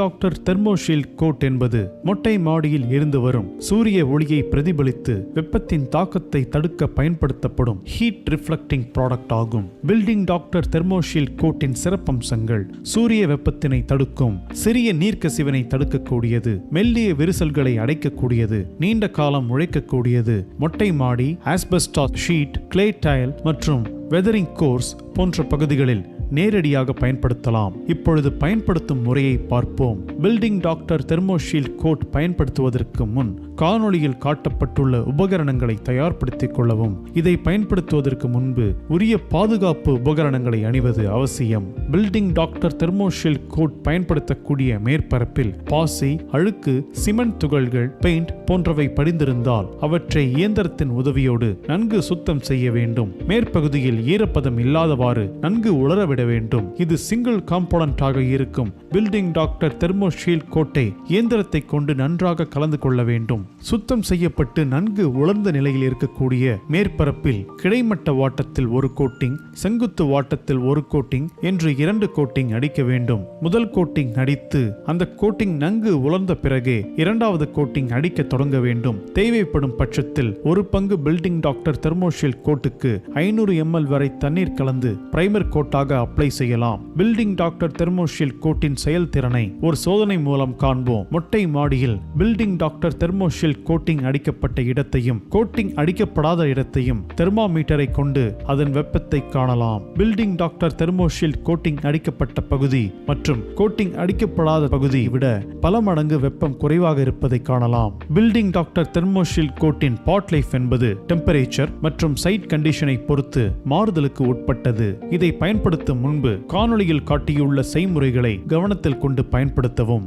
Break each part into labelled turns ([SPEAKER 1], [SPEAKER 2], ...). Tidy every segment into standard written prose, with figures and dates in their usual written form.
[SPEAKER 1] Doctor தெர்மோஷீல்ட் code என்பது மொட்டை மாடியில் இருந்து வரும் சூரிய ஒளியை பிரதிபலித்து வெப்பத்தின் தாக்கத்தை தடுக்க பயன்படுத்தப்படும் ஹீட் ரிஃப்ளெக்டிங் ப்ராடக்ட் ஆகும். பில்டிங் டாக்டர் தெர்மோஷீல்ட் கோட்டின் சிறப்பம்சங்கள்: சூரிய வெப்பத்தினை தடுக்கும், சிறிய நீர்க்கசிவினை தடுக்கக்கூடியது, மெல்லிய விரிசல்களை அடைக்கக்கூடியது, நீண்ட காலம் உழைக்கக்கூடியது, மொட்டை மாடி, ஆஸ்பெஸ்டாஸ் ஷீட், கிளே டைல் மற்றும் வெதரிங் கோர்ஸ் போன்ற பகுதிகளில் நேரடியாக பயன்படுத்தலாம். இப்பொழுது பயன்படுத்தும் முறையை பார்ப்போம். பில்டிங் டாக்டர் தெர்மோஷீல்ட் கோட் பயன்படுத்துவதற்கு முன் காணொளியில் காட்டப்பட்டுள்ள உபகரணங்களை தயார்படுத்திக் கொள்ளவும். இதை பயன்படுத்துவதற்கு முன்பு உரிய பாதுகாப்பு உபகரணங்களை அணிவது அவசியம். பில்டிங் டாக்டர் தெர்மோஷீல்ட் கோட் பயன்படுத்தக்கூடிய மேற்பரப்பில் பாசி, அழுக்கு, சிமெண்ட் துகள்கள், பெயிண்ட் போன்றவை படிந்திருந்தால் அவற்றை இயந்திரத்தின் உதவியோடு நன்கு சுத்தம் செய்ய வேண்டும். மேற்பகுதியில் ஈரப்பதம் இல்லாதவாறு நன்கு உலரவிட வேண்டும். இது சிங்கிள் காம்போனன்டாக இருக்கும் பில்டிங் டாக்டர் தெர்மோஷீல்ட் கோட்டை இயந்திரத்தை கொண்டு நன்றாக கலந்து கொள்ள வேண்டும். சுத்தம் செய்யப்பட்டு நன்கு உலர்ந்த நிலையில் இருக்கக்கூடிய மேற்பரப்பில் கிடைமட்ட வாட்டத்தில் ஒரு கோட்டிங், செங்குத்து வாட்டத்தில் ஒரு கோட்டிங் என்று 2 கோட்டிங் அடிக்க வேண்டும். முதல் கோட்டிங் அடித்து அந்த கோட்டிங் நன்கு உலர்ந்த பிறகே இரண்டாவது கோட்டிங் அடிக்க தொடங்க வேண்டும். தேவைப்படும் பட்சத்தில் ஒரு பங்கு பில்டிங் டாக்டர் தெர்மோஷீல்ட் கோட்டுக்கு 500 ml வரை தண்ணீர் கலந்து பிரைமர் கோட்டாக அப்ளை செய்யலாம். பில்டிங் டாக்டர் தெர்மோஷீல்ட் கோட்டின் செயல்திறனை ஒரு சோதனை மூலம் காண்போம். மொட்டை மாடியில் பில்டிங் டாக்டர் தெர்மோஷீல்ட் கோட்டிங் அடிக்கப்பட்ட இடத்தையும் கோட்டிங் அடிக்கப்படாத இடத்தையும் தெர்மாமீட்டரை கொண்டு அதன் வெப்பத்தை காணலாம். பில்டிங் டாக்டர் தெர்மோஷீல்ட் கோட்டிங் அடிக்கப்பட்ட பகுதி மற்றும் கோட்டிங் அடிக்கப்படாத பகுதியை விட பல மடங்கு வெப்பம் குறைவாக இருப்பதை காணலாம். பில்டிங் டாக்டர் தெர்மோஷீல்ட் கோட்டின் பாட் லைஃப் என்பது டெம்பரேச்சர் மற்றும் சைட் கண்டிஷனை பொறுத்து மாறுதலுக்கு உட்பட்டது. இதை பயன்படுத்தும் முன்பு காணொளியில் காட்டியுள்ள செய்முறைகளை கவனத்தில் கொண்டு பயன்படுத்தவும்.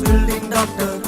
[SPEAKER 2] Building doctor.